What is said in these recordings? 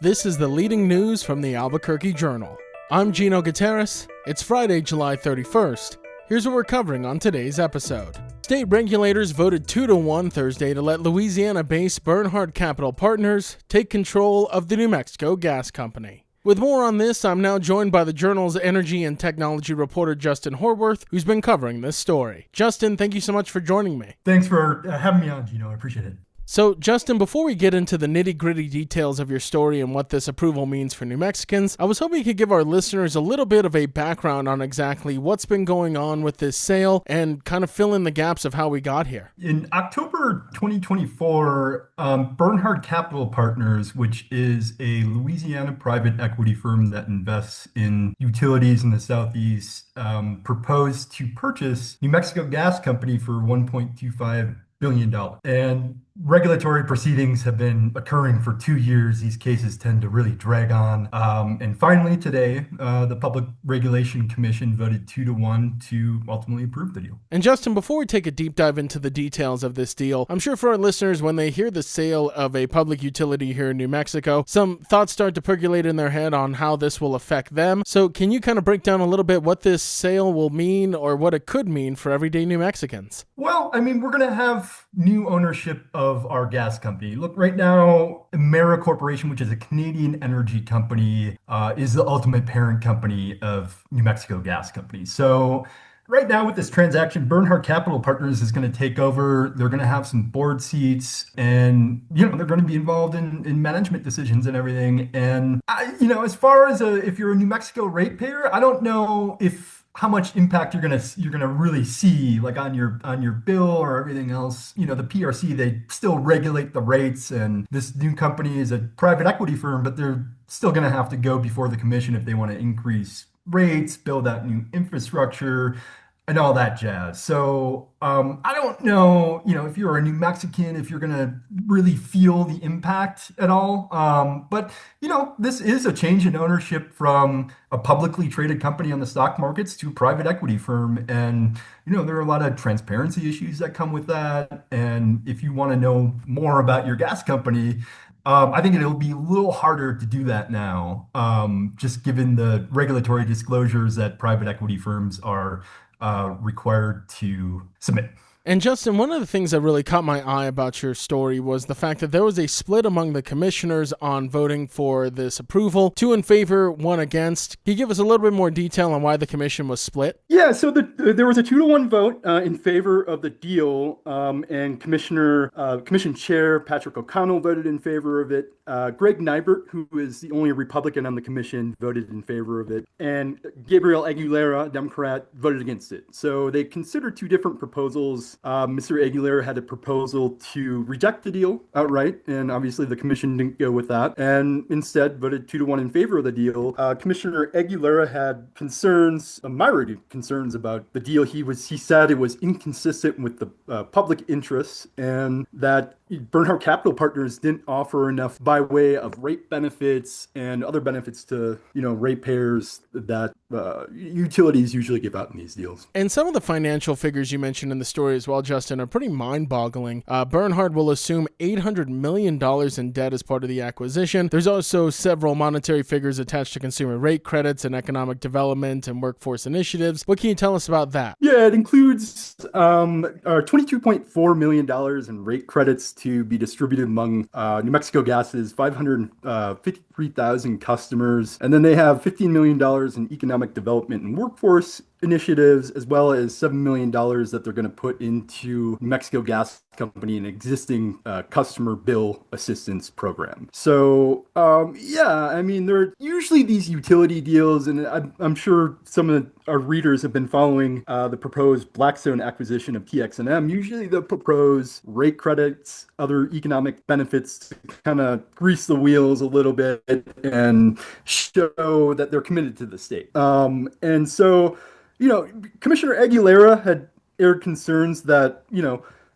This is the leading news from the Albuquerque Journal. I'm Gino Gutierrez. It's Friday, July 31st. Here's what we're covering on today's episode. State regulators voted 2-1 Thursday to let Louisiana-based Bernhard Capital Partners take control of the New Mexico Gas Company. With more on this, I'm now joined by the Journal's energy and technology reporter Justin Horworth, who's been covering this story. Justin, thank you so much for joining me. Thanks for having me on, Gino. I appreciate it. So, Justin, before we get into the nitty-gritty details of your story and what this approval means for New Mexicans, I was hoping you could give our listeners a little bit of a background on exactly what's been going on with this sale and kind of fill in the gaps of how we got here. In October 2024, Bernhard Capital Partners, which is a Louisiana private equity firm that invests in utilities in the Southeast, proposed to purchase New Mexico Gas Company for $1.25 billion. And regulatory proceedings have been occurring for 2 years. These cases tend to really drag on. And finally today, the Public Regulation Commission voted 2-1 to ultimately approve the deal. And Justin, before we take a deep dive into the details of this deal, I'm sure for our listeners, when they hear the sale of a public utility here in New Mexico, some thoughts start to percolate in their head on how this will affect them. So can you kind of break down a little bit what this sale will mean or what it could mean for everyday New Mexicans? Well, I mean, we're going to have new ownership of our gas company. Look, right now, Emera Corporation, which is a Canadian energy company, is the ultimate parent company of New Mexico Gas Company. So right now with this transaction, Bernhard Capital Partners is going to take over. They're going to have some board seats and, they're going to be involved in management decisions and everything. And, as far as if you're a New Mexico ratepayer, I don't know how much impact you're gonna really see like on your bill or everything else. The PRC, they still regulate the rates, and this new company is a private equity firm, but they're still gonna have to go before the commission if they want to increase rates, build out new infrastructure, and all that jazz. So I don't know, if you're a New Mexican, if you're gonna really feel the impact at all. But this is a change in ownership from a publicly traded company on the stock markets to a private equity firm, and there are a lot of transparency issues that come with that. And if you want to know more about your gas company, I think it'll be a little harder to do that now, just given the regulatory disclosures that private equity firms are required to submit. And Justin, one of the things that really caught my eye about your story was the fact that there was a split among the commissioners on voting for this approval. 2 in favor, 1 against. Can you give us a little bit more detail on why the commission was split? Yeah, so there was a 2-1 vote in favor of the deal, and Commission Chair Patrick O'Connell voted in favor of it. Greg Nybert, who is the only Republican on the commission, voted in favor of it. And Gabriel Aguilera, Democrat, voted against it. So they considered 2 different proposals. Mr. Aguilera had a proposal to reject the deal outright, and obviously the commission didn't go with that, and instead voted 2-1 in favor of the deal. Commissioner Aguilera had concerns, a myriad of concerns about the deal. He said it was inconsistent with the public interests, and that Bernhard Capital Partners didn't offer enough by way of rate benefits and other benefits to, ratepayers that utilities usually give out in these deals. And some of the financial figures you mentioned in the story as well, Justin, are pretty mind-boggling. Bernhard will assume $800 million in debt as part of the acquisition. There's also several monetary figures attached to consumer rate credits and economic development and workforce initiatives. What can you tell us about that? Yeah, it includes $22.4 million in rate credits to be distributed among New Mexico Gas's 553,000 customers. And then they have $15 million in economic development and workforce initiatives, as well as $7 million that they're going to put into New Mexico Gas Company, an existing customer bill assistance program. So, there are usually these utility deals, and I'm sure some of our readers have been following the proposed Blackstone acquisition of TXNM. Usually they'll propose rate credits, other economic benefits to kind of grease the wheels a little bit and show that they're committed to the state. And so, Commissioner Aguilera had aired concerns that,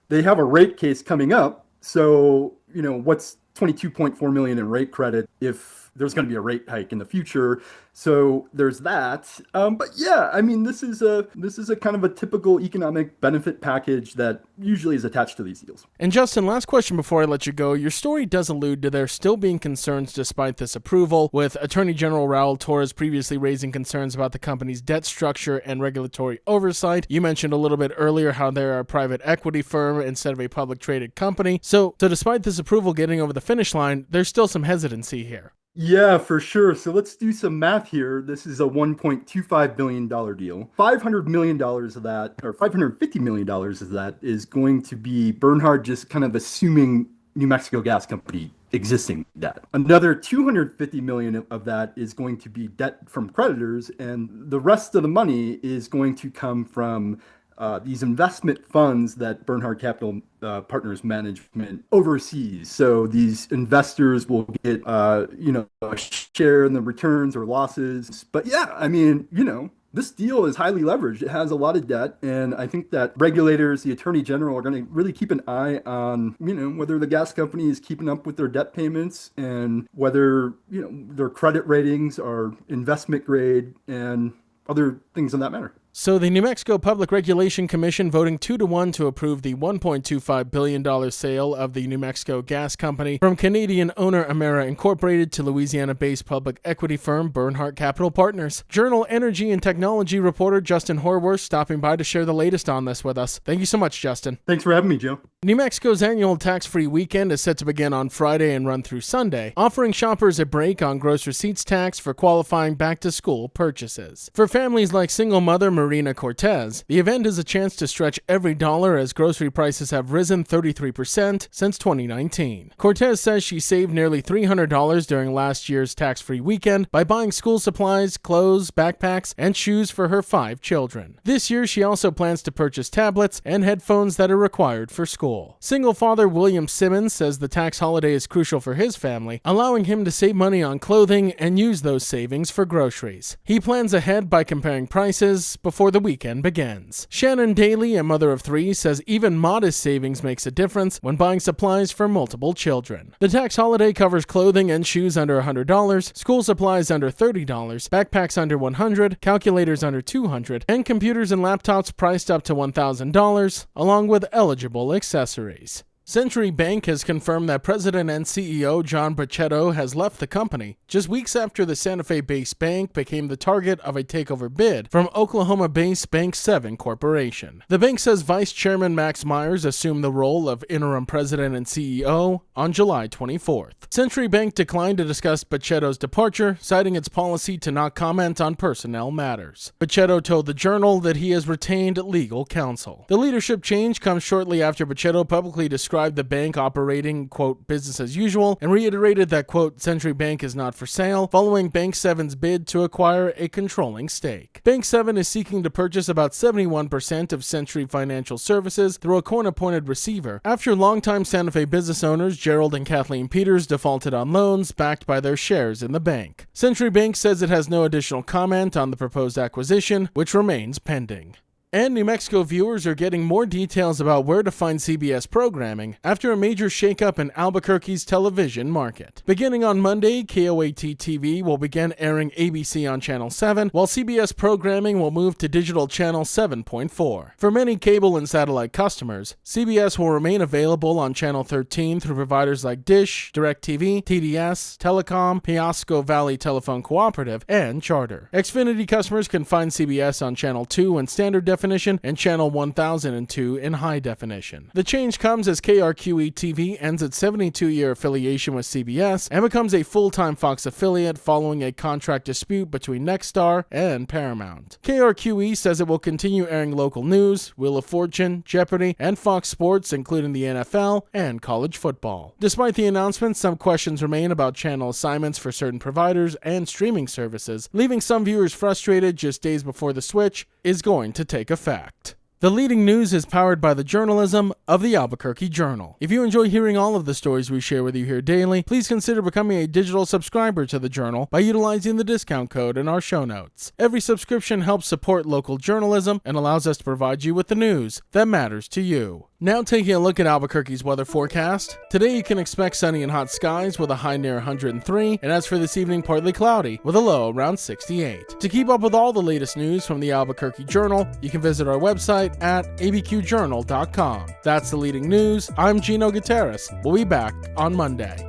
they have a rate case coming up. So, what's $22.4 million in rate credit if if there's going to be a rate hike in the future. So there's that. But yeah, I mean, this is a kind of a typical economic benefit package that usually is attached to these deals. And Justin, last question before I let you go. Your story does allude to there still being concerns despite this approval, with Attorney General Raul Torres previously raising concerns about the company's debt structure and regulatory oversight. You mentioned a little bit earlier how they're a private equity firm instead of a public traded company. So despite this approval getting over the finish line, there's still some hesitancy here. Yeah, for sure. So let's do some math here. This is a $1.25 billion deal. $500 million of that, or $550 million of that, is going to be Bernhard just kind of assuming New Mexico Gas Company existing debt. Another $250 million of that is going to be debt from creditors, and the rest of the money is going to come from these investment funds that Bernhard Capital Partners Management oversees. So these investors will get, a share in the returns or losses. But yeah, I mean, this deal is highly leveraged. It has a lot of debt, and I think that regulators, the Attorney General, are going to really keep an eye on, whether the gas company is keeping up with their debt payments and whether, their credit ratings are investment grade and other things in that manner. So the New Mexico Public Regulation Commission voting 2-1 to approve the $1.25 billion sale of the New Mexico Gas Company from Canadian owner Emera Incorporated to Louisiana-based public equity firm Bernhard Capital Partners. Journal Energy and Technology reporter Justin Horworth stopping by to share the latest on this with us. Thank you so much, Justin. Thanks for having me, Joe. New Mexico's annual tax-free weekend is set to begin on Friday and run through Sunday, offering shoppers a break on gross receipts tax for qualifying back-to-school purchases. For families like single mother Marina Cortez, the event is a chance to stretch every dollar as grocery prices have risen 33% since 2019. Cortez says she saved nearly $300 during last year's tax-free weekend by buying school supplies, clothes, backpacks, and shoes for her 5 children. This year, she also plans to purchase tablets and headphones that are required for school. Single father William Simmons says the tax holiday is crucial for his family, allowing him to save money on clothing and use those savings for groceries. He plans ahead by comparing prices before the weekend begins. Shannon Daly, a mother of 3, says even modest savings makes a difference when buying supplies for multiple children. The tax holiday covers clothing and shoes under $100, school supplies under $30, backpacks under $100, calculators under $200, and computers and laptops priced up to $1,000, along with eligible accessories. Century Bank has confirmed that President and CEO John Bracchetto has left the company just weeks after the Santa Fe-based bank became the target of a takeover bid from Oklahoma-based Bank 7 Corporation. The bank says Vice Chairman Max Myers assumed the role of interim president and CEO on July 24th. Century Bank declined to discuss Bracchetto's departure, citing its policy to not comment on personnel matters. Bracchetto told the Journal that he has retained legal counsel. The leadership change comes shortly after Bracchetto publicly described the bank operating, quote, business as usual, and reiterated that, quote, Century Bank is not for sale, following Bank 7's bid to acquire a controlling stake. Bank 7 is seeking to purchase about 71% of Century Financial Services through a court-appointed receiver, after longtime Santa Fe business owners Gerald and Kathleen Peters defaulted on loans backed by their shares in the bank. Century Bank says it has no additional comment on the proposed acquisition, which remains pending. And New Mexico viewers are getting more details about where to find CBS programming after a major shakeup in Albuquerque's television market. Beginning on Monday, KOAT-TV will begin airing ABC on Channel 7, while CBS programming will move to digital Channel 7.4. For many cable and satellite customers, CBS will remain available on Channel 13 through providers like Dish, DirecTV, TDS, Telecom, Piasco Valley Telephone Cooperative, and Charter. Xfinity customers can find CBS on Channel 2 in standard definition and Channel 1002 in high definition. The change comes as KRQE-TV ends its 72-year affiliation with CBS and becomes a full-time Fox affiliate following a contract dispute between Nexstar and Paramount. KRQE says it will continue airing local news, Wheel of Fortune, Jeopardy, and Fox Sports, including the NFL and college football. Despite the announcement, some questions remain about channel assignments for certain providers and streaming services, leaving some viewers frustrated just days before the switch is going to take effect. The leading news is powered by the journalism of the Albuquerque Journal. If you enjoy hearing all of the stories we share with you here daily, please consider becoming a digital subscriber to the Journal by utilizing the discount code in our show notes. Every subscription helps support local journalism and allows us to provide you with the news that matters to you. Now taking a look at Albuquerque's weather forecast. Today you can expect sunny and hot skies with a high near 103, and as for this evening, partly cloudy with a low around 68. To keep up with all the latest news from the Albuquerque Journal, you can visit our website at abqjournal.com. That's the leading news. I'm Gino Gutierrez. We'll be back on Monday.